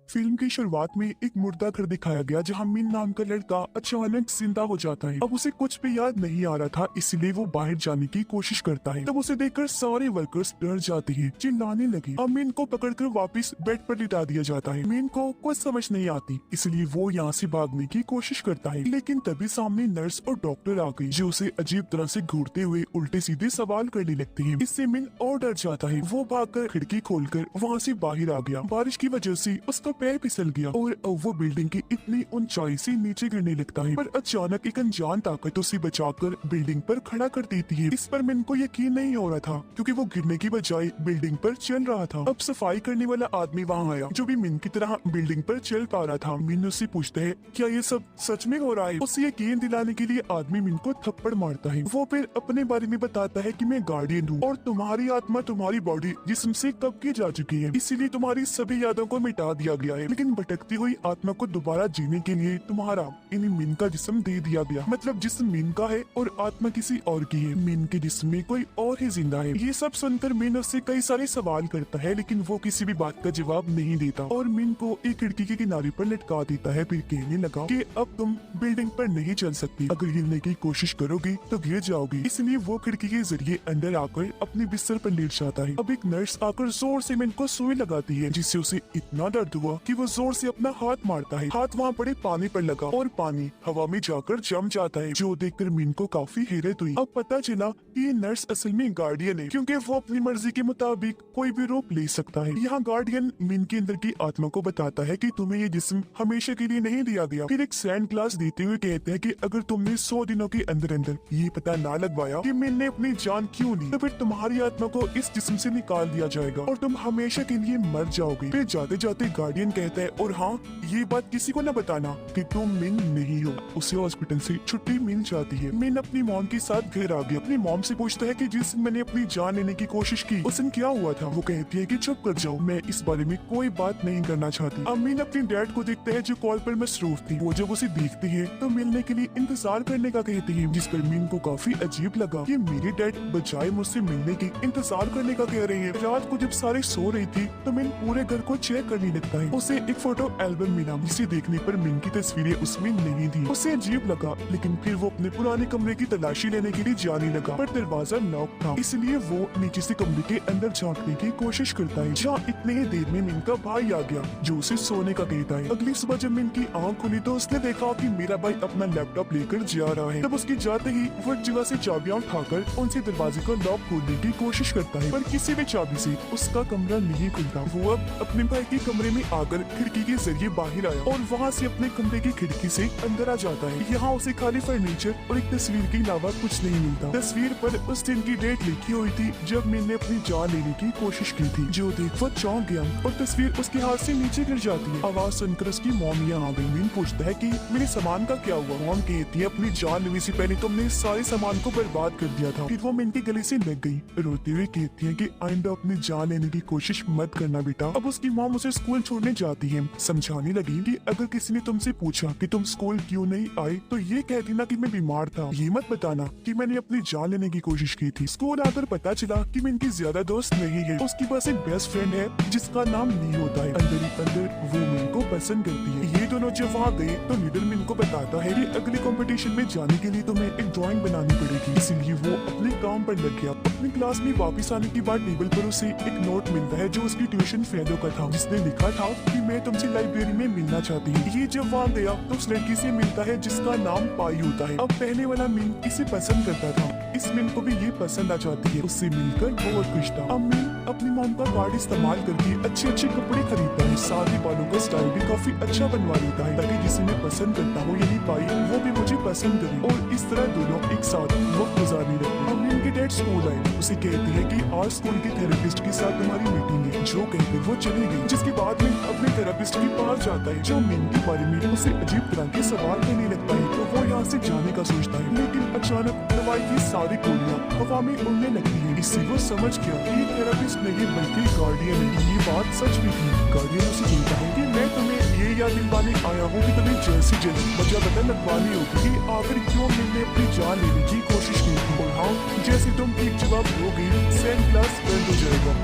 Film की शुरुआत में एक मुर्दा घर दिखाया गया जहां मिन नाम का लड़का अचानक जिंदा हो जाता है। अब उसे कुछ भी याद नहीं आ रहा था, इसलिए वो बाहर जाने की कोशिश करता है। तब उसे देखकर सारे वर्कर्स डर जाते हैं, चिल्लाने लगे। अब मिन को पकड़कर वापस बेड पर लिटा दिया जाता है। मिन को कुछ समझ नहीं आती, इसलिए वो यहाँ से भागने की कोशिश करता है, लेकिन तभी सामने नर्स और डॉक्टर आ गई जो उसे अजीब तरह से घूरते हुए उल्टे सीधे सवाल करने लगते हैं। इससे मिन और डर जाता है। वो भागकर खिड़की खोलकर वहाँ से बाहर आ गया। बारिश की वजह से उसका पैर फिसल गया और वो बिल्डिंग की इतनी ऊंचाई से नीचे गिरने लगता है। पर अचानक एक अनजान ताकत उसे बचाकर बिल्डिंग पर खड़ा कर देती है। इस पर मिन को यकीन नहीं हो रहा था, क्योंकि वो गिरने की बजाय बिल्डिंग पर चल रहा था। अब सफाई करने वाला आदमी वहाँ आया जो भी मिन की तरह बिल्डिंग पर चल पा रहा था। मिन उससे पूछता है, क्या ये सब सच में हो रहा है? उसे यकीन दिलाने के लिए आदमी मिन को थप्पड़ मारता है। वो फिर अपने बारे में बताता है कि मैं गार्डियन हूँ और तुम्हारी आत्मा तुम्हारी बॉडी जिस्म से कब की जा चुकी है, इसीलिए तुम्हारी सभी यादों को मिटा दिया गया है। लेकिन भटकती हुई आत्मा को दोबारा जीने के लिए तुम्हारा यानी मिन का जिस्म दे दिया गया। मतलब जिस्म मिन का है और आत्मा किसी और की है। मिन के जिस्म में कोई और ही जिंदा है। ये सब सुनकर मिन उससे कई सारे सवाल करता है, लेकिन वो किसी भी बात का जवाब नहीं देता और मिन को एक खिड़की के किनारे पर लटका देता है। फिर कहने लगा कि अब तुम बिल्डिंग पर नहीं चल सकती, अगर हिलने की कोशिश करोगी तो गिर जाओगी। इसलिए वो खिड़की के जरिए अंदर आकर अपने बिस्तर पर लेट जाता है। अब एक नर्स आकर जोर से मिन को सुई लगाती है, जिससे उसे इतना दर्द हुआ कि वो जोर से अपना हाथ मारता है। हाथ वहाँ पड़े पानी पर लगा और पानी हवा में जाकर जम जाता है, जो देखकर मिन को काफी हैरत हुई। अब पता चला कि ये नर्स असल में गार्डियन है, क्योंकि वो अपनी मर्जी के मुताबिक कोई भी रूप ले सकता है। यहाँ गार्डियन मिन के अंदर की आत्मा को बताता है कि तुम्हें ये जिस्म हमेशा के लिए नहीं दिया गया। फिर एक सैंड क्लास देते हुए कहते हैं कि अगर तुमने 100 दिनों के अंदर अंदर ये पता ना लगवाया कि मिन ने अपनी जान क्यों ली, तो फिर तुम्हारी आत्मा को इस जिस्म से निकाल दिया जाएगा और तुम हमेशा के लिए मर जाओगे। फिर जाते जाते गार्डियन कहता है, और हाँ, ये बात किसी को न बताना कि तुम मिन नहीं हो। उसे हॉस्पिटल से छुट्टी मिल जाती है। मिन अपनी मॉम के साथ घर आ गया। अपनी मॉम से पूछता है कि जिस दिन मैंने अपनी जान लेने की कोशिश की उस दिन क्या हुआ था। वो कहती है कि चुप कर जाओ, मैं इस बारे में कोई बात नहीं करना चाहती। अब मिन अपनी डैड को देखते है जो कॉल पर मसरूफ थी। वो जब उसे देखती है तो मिलने के लिए इंतजार करने का कहती है, जिस पर मिन को काफी अजीब लगा कि मेरे डैड बजाय मुझसे मिलने के इंतजार करने का कह रहे हैं। रात को जब सारे सो रही थी तो मिन पूरे घर को चेक करने लगता है। उसे एक फोटो एल्बम मिला, जिसे देखने पर मिन की तस्वीरें उसमें नहीं थी। उसे अजीब लगा, लेकिन फिर वो अपने पुराने कमरे की तलाशी लेने के लिए जाने लगा, पर दरवाजा लॉक था। इसलिए वो नीचे से कमरे के अंदर झांकने की कोशिश करता है, जहाँ इतने ही देर में मिन का भाई आ गया जो उसे सोने का कहता है। अगली सुबह जब मिन की आंख खुली तो उसने देखा कि मेरा भाई अपना लैपटॉप लेकर जा रहा है। तब उसके जाते ही वो एक जगह से चाबियां उठाकर उनसे दरवाजे को लॉक खोलने की कोशिश करता है, पर किसी भी चाबी से उसका कमरा नहीं खुलता। वो अब अपने भाई के कमरे में आकर खिड़की के जरिए बाहर आया और वहाँ से अपने कमरे की खिड़की से अंदर आ जाता है। यहाँ उसे खाली फर्नीचर और एक तस्वीर के अलावा कुछ नहीं मिलता। तस्वीर पर उस दिन की डेट लिखी हुई थी जब मिन ने अपनी जान लेने की कोशिश की थी, जो देख वो चौंक गया और तस्वीर उसके हाथ से नीचे गिर जाती है। आवाज सुनकर उसकी मॉम यहाँ आ गई। मिन पूछता है कि मेरे सामान का क्या हुआ। मॉम कहती है, अपनी जान लेने से पहले तुमने सारे सामान को बर्बाद कर दिया था। फिर वो मिन के गले से लग गई, रोते हुए कहती है कि आइंदा अपनी जान लेने की कोशिश मत करना बेटा। अब उसकी मॉम उसे स्कूल छोड़ने जाती है, समझाने लगी कि अगर किसी ने तुमसे पूछा कि तुम स्कूल क्यों नहीं आए तो ये कह देना कि मैं बीमार था। ये मत बताना कि मैंने अपनी जान लेने की कोशिश की थी। स्कूल आकर पता चला कि मिन की ज्यादा दोस्त नहीं है, उसके पास एक बेस्ट फ्रेंड है जिसका नाम नी होता है। अंदर ही अंदर वो मिन को पसंद करती है। ये दोनों जब वहाँ गए तो नीडल मिन को बताता है कि अगले कंपटीशन में जाने के लिए तुम्हें एक ड्राइंग बनानी पड़ेगी। इसलिए वो अपने काम पर लग गया। अपनी क्लास में वापस आने के बाद टेबल पर उसे एक नोट मिलता है जो उसकी ट्यूशन फेलो का था, जिसने लिखा था कि मैं तुमसे लाइब्रेरी में मिलना चाहती हूँ। ये जब वहाँ गया तो उस लड़की से मिलता है जिसका नाम पाई होता है। अब पहले वाला मिन इसे पसंद करता था, इस मिन को भी ये पसंद आ जाती है। उससे मिलकर बहुत खुश था। अब मिन अपनी मॉम का कार्ड इस्तेमाल करके अच्छे अच्छे कपड़े खरीदता है, साथ ही बालों का स्टाइल भी काफी अच्छा बनवा लेता है, ताकि जिसे मैं पसंद करता हूँ यानी पाई वो भी मुझे पसंद करे। और इस तरह दोनों एक साथ वक्त गुजारने लगते। अब मिन के डैड स्कूल आए, उसे कहते हैं कि आज स्कूल के थेरेपिस्ट के साथ तुम्हारी मीटिंग है। जो कहते वो चली गई, जिसके बाद में अपने थेरेपिस्ट के पास जाता है जो मिन के बारे में उसे अजीब तरह के सवाल करने लगता है। तो वो यहाँ से जाने का सोचता है, लेकिन अचानक दवाई की सारी गोलियां हवा में उड़ने लगती है। इससे वो समझ गया कि थेरेपिस्ट नहीं बल्कि गार्डियन है। ये बात सच भी थी। गार्डियन उसे कहता है कि मैं तुम्हें ये याद दिलवाने आया हूँ कि तुम्हें जैसे जल्दी वजह पता लगवानी होगी कि आखिर क्यों मिन ने अपनी जान लेने की कोशिश की थी। और हाँ, जैसे तुम एक जवाब दोगे सैंड क्लास बंद हो जाएगा।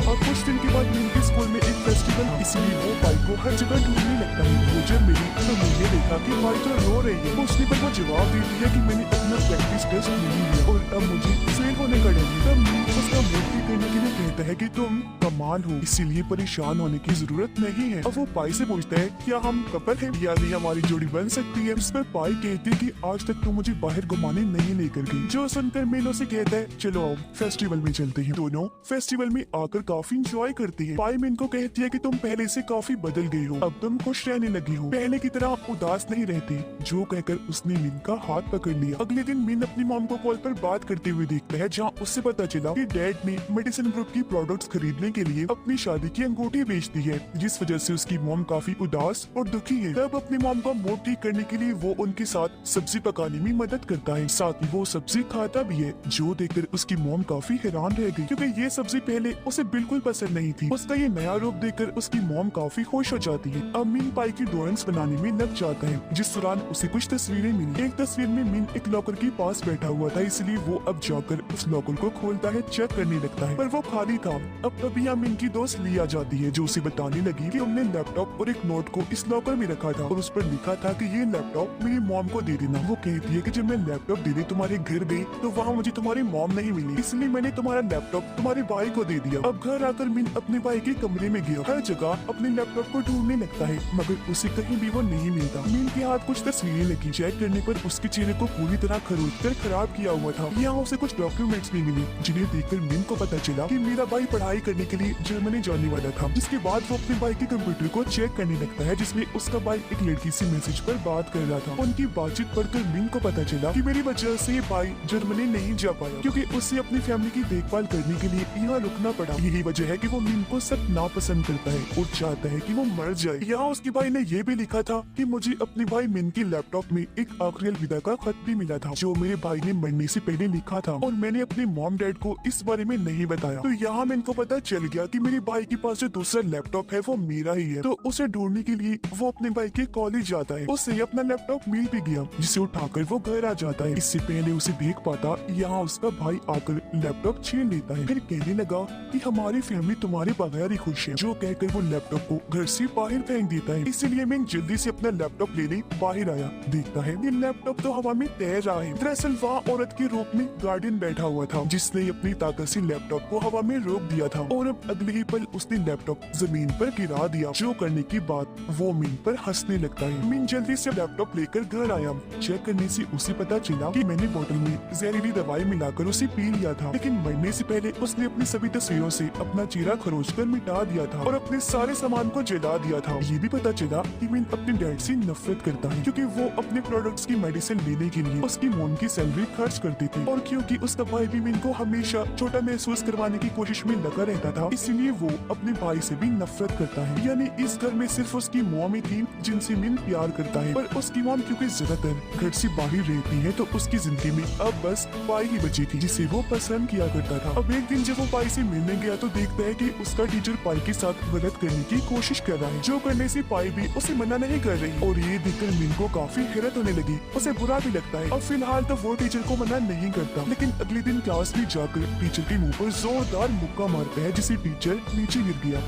और कुछ दिन के बाद मिन के स्कूल में एक फेस्टिवल, इसलिए वो पाई को हर जगह ढूंढने लगता है। वो जब मिली तो मैंने देखा कि पाई तो रो रही है। उसने पर वो जवाब देती है कि मैंने अपना प्रैक्टिस टेस्ट नहीं लिया और अब मुझे फेल होने का डर है। तब मीन उसका मूर्ति करने के लिए कहता है कि तुम कमाल हो, इसीलिए परेशान होने की जरूरत नहीं है। अब वो पाई से पूछता है क्या हम कपल हैं, यानी हमारी जोड़ी बन सकती है। इस पर पाई कहती है कि आज तक तो मुझे बाहर घुमाने नहीं लेकर गई। जो सुनकर मीन उसे कहता है चलो आओ फेस्टिवल में चलते हैं। दोनों फेस्टिवल में आकर काफी इंजॉय करती है। पाई मीन को कहती है कि तुम पहले से काफी बदल गई हो, अब तुम खुश रहने लगी हो, पहले की तरह उदास नहीं रहती। जो कहकर उसने मीन का हाथ पकड़ लिया। अगले दिन मीन अपनी मॉम को कॉल पर बात करते हुए देखता है, जहाँ उससे पता चला कि डैड ने मेडिसिन ग्रुप की प्रोडक्ट्स खरीदने के लिए अपनी शादी की अंगूठी बेच दी है, जिस वजह से उसकी मॉम काफी उदास और दुखी है। तब अपनी मॉम का मूड ठीक करने के लिए वो उनके साथ सब्जी पकाने में मदद करता है, साथ ही वो सब्जी खाता भी है। जो देखकर उसकी मॉम काफी हैरान रह गई, क्योंकि ये सब्जी पहले उसे बिल्कुल पसंद नहीं थी। उसका ये नया रूप देखकर उसकी मॉम काफी खुश हो जाती है। अब मीन पाई की ड्राइंग्स बनाने में लग जाता है, जिस दौरान उसे कुछ तस्वीरें मिली। एक तस्वीर में मीन एक लॉकर के पास बैठा हुआ था, इसलिए वो अब जाकर उस लॉकर को खोलता है, चेक करने लगता है, पर वो खाली था। अब तभी मीन की दोस्त ली आ जाती है, जो उसे बताने लगी कि उन्होंने लैपटॉप और एक नोट को इस लॉकर में रखा था और उस पर लिखा था कि ये लैपटॉप मेरी मॉम को दे देना। वो कहती है कि जब मैं लैपटॉप देने तुम्हारे घर गई तो वहाँ मुझे तुम्हारी मॉम नहीं मिली, इसलिए मैंने तुम्हारा लैपटॉप तुम्हारे भाई को दे दिया। अब घर आकर मीन अपने भाई के कमरे में गया, हर जगह अपने लैपटॉप को ढूंढने लगता है, मगर उसे कहीं भी वो नहीं मिलता। मीन के हाथ कुछ तस्वीरें लगी, चेक करने पर उसके चेहरे को पूरी तरह खरोच कर खराब किया हुआ था। यहाँ उसे कुछ डॉक्यूमेंट्स भी मिली, जिन्हें देखकर मीन को पता चला कि मेरा भाई पढ़ाई करने के लिए जर्मनी जाने वाला था। जिसके बाद वो अपने भाई के कंप्यूटर को चेक करने लगता है, जिसमें उसका भाई एक लड़की से मैसेज पर बात कर रहा था। उनकी बातचीत पढ़कर मीन को पता चला कि मेरी वजह से ये भाई जर्मनी नहीं जा पाया, क्योंकि उसे अपनी फैमिली की देखभाल करने के लिए यहाँ रुकना पड़ा। यही वजह है कि वो मीन को सख्त नापसंद करता है और चाहता है कि वो मर जाए। यहाँ उसके भाई ने ये भी लिखा था कि मुझे अपने भाई मीन की लैपटॉप में एक आखिरी अलविदा का खत भी मिला था, जो मेरे भाई ने मरने से पहले लिखा था और मैंने अपने मॉम डैड को इस बारे में नहीं बताया। तो यहाँ मीन को पता चल गया कि मेरे भाई के पास जो दूसरा लैपटॉप है वो मेरा ही है। तो उसे ढूंढने के लिए वो अपने भाई के कॉलेज जाता है। उसे अपना लैपटॉप मिल भी गया, जिसे उठाकर वो घर आ जाता है। इससे पहले उसे देख पाता, यहाँ उसका भाई आकर लैपटॉप छीन लेता है, फिर कहने लगा कि हमारी फैमिली तुम्हारे बगैर ही खुश है। जो कहकर वो लैपटॉप को घर से बाहर फेंक देता है। इसीलिए मैं जल्दी से अपना लैपटॉप लेने बाहर आया, देखता है ये लैपटॉप तो हवा में तैर रहा है। दरअसल वहाँ औरत के रूप में गार्डियन बैठा हुआ था, जिसने अपनी ताकत से लैपटॉप को हवा में रोक दिया था और अब अगले ही पल उसने लैपटॉप जमीन पर गिरा दिया। जो करने के बाद वो मीन पर हंसने लगता है। मीन जल्दी से लैपटॉप लेकर घर आया। चेक करने से उसे पता चला कि मैंने बोतल में जहरीली दवाई मिलाकर उसे पी लिया था, लेकिन मरने से पहले उसने अपनी सभी तस्वीरों से अपना चेहरा खरोच कर मिटा दिया था और अपने सारे सामान को जला दिया था। ये भी पता चला कि मीन अपने डैड से नफरत करता है, क्योंकि वो अपने प्रोडक्ट्स की मेडिसिन लेने के लिए उसकी मॉम की सैलरी खर्च करते थे, और क्योंकि उसका भाई भी मीन को हमेशा छोटा महसूस करवाने की कोशिश में लगा रहता था, इसलिए वो अपने भाई से भी नफरत करता है। यानी इस घर में सिर्फ उसकी मॉम ही थी जिनसे मीन प्यार करता है, पर उसकी मॉम क्योंकि ज्यादातर घर से बाहर रहती है, तो उसकी जिंदगी में अब बस पाई ही बची थी, जिसे वो पसंद किया करता था। अब एक दिन जब वो पाई से मिलने गया तो देखता है कि उसका टीचर पाई के साथ गलत करने की कोशिश कर रहा है, जो करने से पाई भी उसे मना नहीं कर रही। और ये देखकर मीन को काफी हैरत होने लगी, उसे बुरा भी लगता है। अब फिलहाल तो वो टीचर को मना नहीं करता, लेकिन अगले दिन क्लास में जाकर टीचर के मुंह पर जोरदार मुक्का मारता है, जिससे टीचर नीचे गिर गया।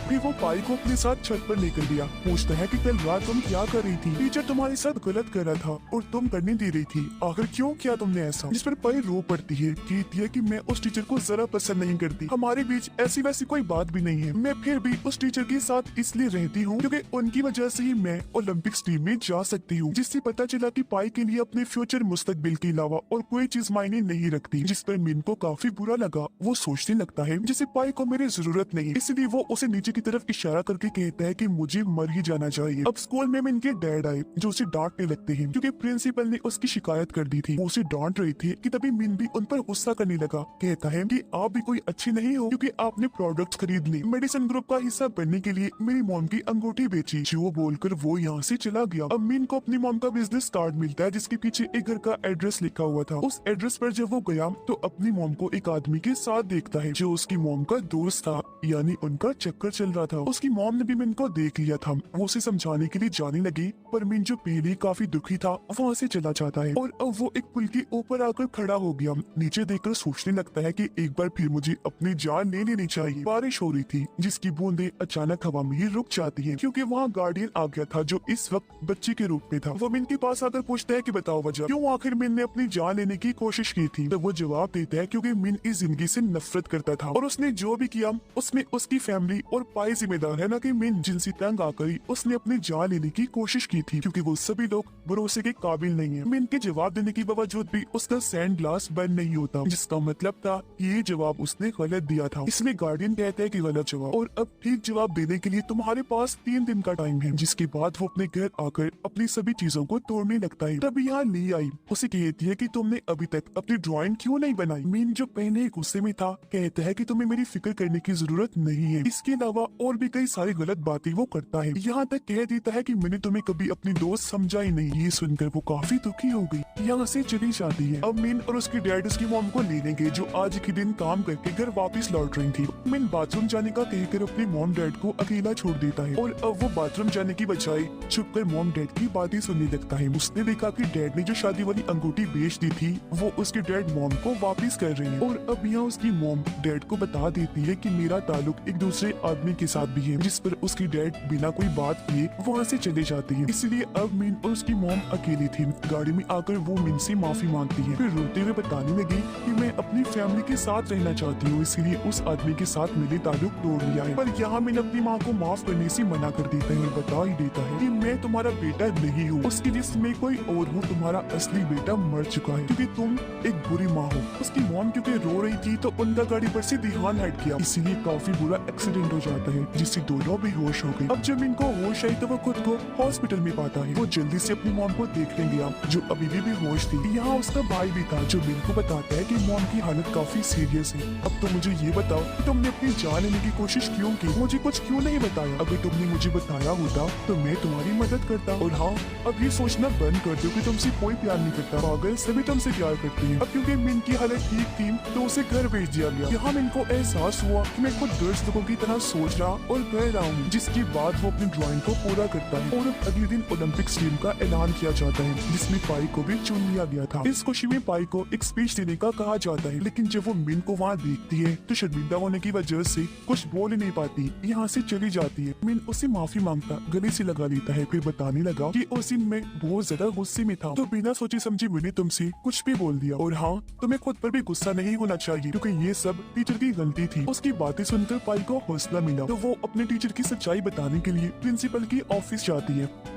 फिर वो पाई को अपने साथ छत पर लेकर गया, पूछता है कि कल रात तुम क्या कर रही थी? टीचर तुम्हारे साथ गलत कर रहा था और तुम करने दे रही थी, आखिर क्यों किया तुमने ऐसा? जिस पर पाई रो पड़ती है, कहती है कि मैं उस टीचर को जरा पसंद नहीं करती, हमारे बीच ऐसी वैसी कोई बात भी नहीं है, मैं फिर भी उस टीचर के साथ इसलिए रहती हूँ क्योंकि उनकी वजह से ही मैं ओलंपिक्स टीम में जा सकती हूँ। जिससे पता चला कि पाई के लिए अपने फ्यूचर मुस्तकबिल के अलावा और कोई चीज मायने नहीं रखती, जिस पर मीन को काफी बुरा लगा। वो सोचने लगता है जिसे पाई को मेरी जरूरत नहीं, इसलिए वो उसे नीचे की तरफ इशारा करके कहता है कि मुझे मर ही जाना चाहिए। अब स्कूल में इनके डैड आए, जो उसे डांटने लगते हैं, क्योंकि प्रिंसिपल ने उसकी शिकायत कर दी थी। वो उसे डांट रही थी कि तभी मीन भी उन पर गुस्सा करने लगा, कहता है कि आप भी कोई अच्छी नहीं हो, क्योंकि आपने प्रोडक्ट्स खरीद ली, मेडिसिन ग्रुप का हिस्सा बनने के लिए मेरी मॉम की अंगूठी बेची। जो बोलकर वो यहाँ से चला गया। अब मीन को अपनी मॉम का बिजनेस कार्ड मिलता है, जिसके पीछे एक घर का एड्रेस लिखा हुआ था। उस एड्रेस पर जब वो गया तो अपनी मॉम को एक आदमी के साथ देखता है, जो उसकी मॉम का दोस्त था, यानी उनका चक्कर चला चल रहा था। उसकी मॉम ने भी मिन को देख लिया था। वो उसे समझाने के लिए जाने लगी, पर मिन जो पहले काफी दुखी था वहाँ से चला जाता है और अब वो एक पुल के ऊपर आकर खड़ा हो गया। नीचे देखकर सोचने लगता है कि एक बार फिर मुझे अपनी जान ले लेनी चाहिए। बारिश हो रही थी जिसकी बूंदें अचानक हवा में ही रुक जाती हैं क्योंकि वहाँ गार्डियन आ गया था जो इस वक्त बच्चे के रूप में था। वो मिन के पास आकर पूछता है कि बताओ वजह क्यों आखिर मिन ने अपनी जान लेने की कोशिश की थी। तो वो जवाब देता है क्योंकि मिन इस जिंदगी से नफरत करता था और उसने जो भी किया उसमें उसकी फैमिली और पाई जिम्मेदार है, ना कि मिन जिनसे तंग आकर उसने अपनी जान लेने की कोशिश की थी क्योंकि वो सभी लोग भरोसे के काबिल नहीं है। मिन के जवाब देने के बावजूद भी उसका सैंड ग्लास बंद नहीं होता, जिसका मतलब था ये जवाब उसने गलत दिया था। इसलिए गार्डियन कहता है कि गलत जवाब और अब ठीक जवाब देने के लिए तुम्हारे पास 3 दिन का टाइम है। जिसके बाद वो अपने घर आकर अपनी सभी चीजों को तोड़ने लगता है। तब यहाँ ली आई उसे कहती है कि तुमने अभी तक अपनी ड्राइंग क्यों नहीं बनाई। मिन जो पहले गुस्से में था कहता है कि तुम्हें मेरी फिक्र करने की जरूरत नहीं है। इसके अलावा और भी कई सारी गलत बातें वो करता है। यहाँ तक कह देता है कि मैंने तुम्हें कभी अपनी दोस्त समझा ही नहीं। ये सुनकर वो काफी दुखी हो गई। यहाँ से चली जाती है। अब मिन और उसकी डैड उसकी मॉम को लेने गए जो आज के दिन काम करके घर वापस लौट रही थी। मिन बाथरूम जाने का कहकर अपने मॉम डैड को अकेला छोड़ देता है और अब वो बाथरूम जाने की बजाय छुपकर मॉम डैड की बातें सुनने लगता है। उसने देखा कि डैड ने जो शादी वाली अंगूठी बेच दी थी वो उसके डैड मॉम को वापस कर रही है और अब यहाँ उसकी मॉम डैड को बता देती है कि मेरा ताल्लुक एक दूसरे आदमी के साथ भी है, जिस पर उसकी डैड बिना कोई बात किए वहाँ से चले जाती है। इसलिए अब मिन और उसकी मॉम अकेली थी। गाड़ी में आकर वो मिन से माफी मांगती है, फिर रोते हुए बताने लगी कि मैं अपनी फैमिली के साथ रहना चाहती हूँ, इसलिए उस आदमी के साथ मेरे ताल्लुक तोड़ लिया है। पर यहाँ मिन अपनी माँ को माफ करने से मना कर देता है और बता ही देता है कि मैं तुम्हारा बेटा नहीं हूँ, उसकी लिस्ट में कोई और हूँ, तुम्हारा असली बेटा मर चुका है क्योंकि तुम एक बुरी माँ हो। उसकी मॉम क्योंकि रो रही थी तो उनका गाड़ी पर से ध्यान हट गया, इसीलिए काफी बुरा एक्सीडेंट हो जाता है जिससे दोनों बेहोश हो गए। अब जब इनको होश आई तो वो खुद को हॉस्पिटल में पाता है। वो जल्दी से अपनी मॉम को देखने गया जो अभी भी बेहोश थी। यहाँ उसका भाई भी था जो मिन को बताता है कि मॉम की हालत काफी सीरियस है। अब तो मुझे ये बताओ कि तुमने अपनी जान लेने की कोशिश क्यों की, मुझे कुछ क्यों नहीं बताया। अगर तुमने मुझे बताया होता तो मैं तुम्हारी मदद करता। और हाँ, अब ये सोचना बंद कर दो कि तुमसे कोई प्यार नहीं करता, पागल सभी तुमसे प्यार करते हैं। अब क्योंकि मिन की हालत ठीक थी तो उसे घर भेज दिया गया। यहाँ मिन को एहसास हुआ कि मैं खुद दर्शकों की तरह सोच रहा और कह रहा हूँ, जिसके बाद वो अपनी ड्राइंग को पूरा करता है और अगले दिन ओलंपिक्स टीम का ऐलान किया जाता है जिसमें पाई को भी चुन लिया गया था। इस खुशी में पाई को एक स्पीच देने का कहा जाता है, लेकिन जब वो मिन को वहाँ देखती है तो शर्मिंदा होने की वजह से कुछ बोल ही नहीं पाती, यहाँ से चली जाती है। मिन उसे माफी मांगता गले से लगा लेता है, फिर बताने लगा कि उस दिन मैं बहुत ज्यादा गुस्से में था तो बिना सोचे समझे मैंने तुमसे कुछ भी बोल दिया। और हाँ, तुम्हें खुद पर भी गुस्सा नहीं होना चाहिए क्योंकि ये सब टीचर की गलती थी। उसकी बातें सुनकर पाई को हौसला मिला तो वो अपने टीचर की सच्चाई बताने के लिए प्रिंसिपल की ऑफिस जाती है।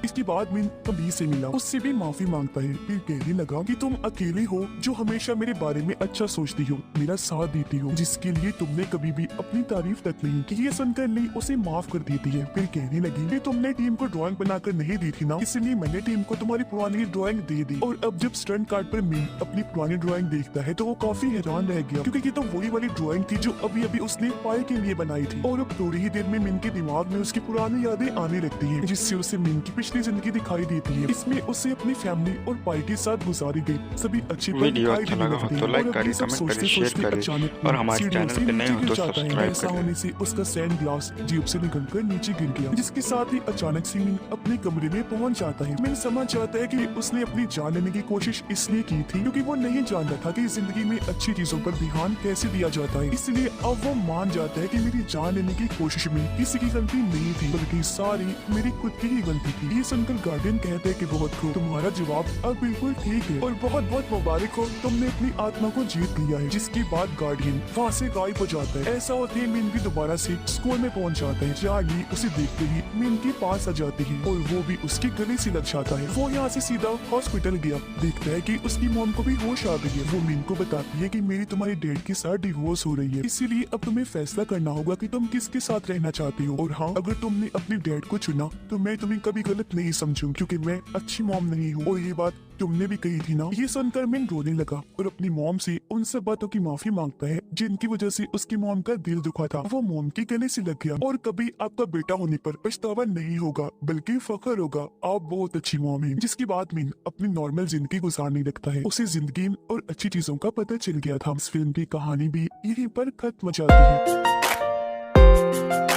इसके बाद मिन कबीर से मिला, उससे भी माफी मांगता है, फिर कहने लगा कि तुम अकेले हो जो हमेशा मेरे बारे में अच्छा सोचती हो, मेरा साथ देती हो, जिसके लिए तुमने कभी भी अपनी तारीफ तक नहीं की। ये सुनकर ली उसे माफ कर देती है, फिर कहने लगी कि तुमने टीम को ड्राइंग बनाकर नहीं दी थी ना, इसलिए मैंने टीम को तुम्हारी पुरानी ड्राइंग दे दी। और अब जब स्टंट कार्ड पर मिन अपनी पुरानी ड्राइंग देखता है तो वो काफी हैरान रह गया क्योंकि ये तो वही वाली ड्राइंग थी जो अभी अभी उसने पाई के लिए बनाई थी। और अब थोड़ी ही देर में मिन के दिमाग में उसकी पुरानी यादें आने लगती है जिससे उसे मिन की पिछली जिंदगी दिखाई देती है। इसमें उसे अपनी फैमिली और पाई के साथ गुजारी गई सभी अच्छी पल वीडियो दिखाई अच्छा देने लगा हो लगते तो हैं। लाइक और करिए, अभी सब कमेंट सोचते करिए, शेयर सोचते करिए अचानक और हमारे सीढ़ियों चैनल से पे नए नीचे हो गिर तो जाता है। सब्सक्राइब ऐसा करिए। होने से उसका सैंड ग्लास जीप से निकलकर नीचे गिर गया, जिसके साथ ही अचानक से मिन अपने कमरे में पहुंच जाता है। मिन समझ जाता है कि उसने अपनी जान लेने की कोशिश इसलिए की थी क्योंकि वो नहीं जानता था कि जिंदगी में अच्छी चीजों पर ध्यान कैसे दिया जाता है। इसलिए अब वो मान जाता है कि मेरी जान लेने की कोशिश में किसी की गलती नहीं थी बल्कि सारी मेरी खुद की ही गलती थी। ये सुनकर गार्डियन कहते हैं कि बहुत खूब, तुम्हारा जवाब अब बिल्कुल ठीक है और बहुत बहुत मुबारक हो, तुमने अपनी आत्मा को जीत लिया है। जिसके बाद गार्डियन वहाँ से गायब हो जाता है। ऐसा होते ही मिन भी दोबारा से स्कूल में पहुँच जाता है जहाँ ली उसे देखते ही मिन के पास आ जाती है और वो भी उसके गले से लग जाता है। वो यहाँ से सीधा हॉस्पिटल गया, देखता है कि उसकी मॉम को भी होश आ गई है। वो मिन को बताती है कि मेरी तुम्हारे डैड के साथ डिवोर्स हो रही है, इसीलिए अब तुम्हें फैसला करना होगा कि तुम किसके साथ रहना चाहती हो। और हाँ, अगर तुमने अपने डैड को चुना तो मैं तुम्हें कभी गलत नहीं समझूं क्योंकि मैं अच्छी मॉम नहीं हूँ और ये बात तुमने भी कही थी ना। ये सुनकर मिन रोने लगा और अपनी मॉम से उन सब बातों की माफी मांगता है जिनकी वजह से उसकी मॉम का दिल दुखा था। वो मॉम के गले से लग गया और कभी आपका बेटा होने पर पछतावा नहीं होगा बल्कि फख्र होगा, आप बहुत अच्छी मॉम हैं। जिसके बाद मिन अपनी नॉर्मल जिंदगी गुजारने लगता है। उसे जिंदगी और अच्छी चीजों का पता चल गया था। इस फिल्म की कहानी भी यहीं पर खत्म हो जाती है। है।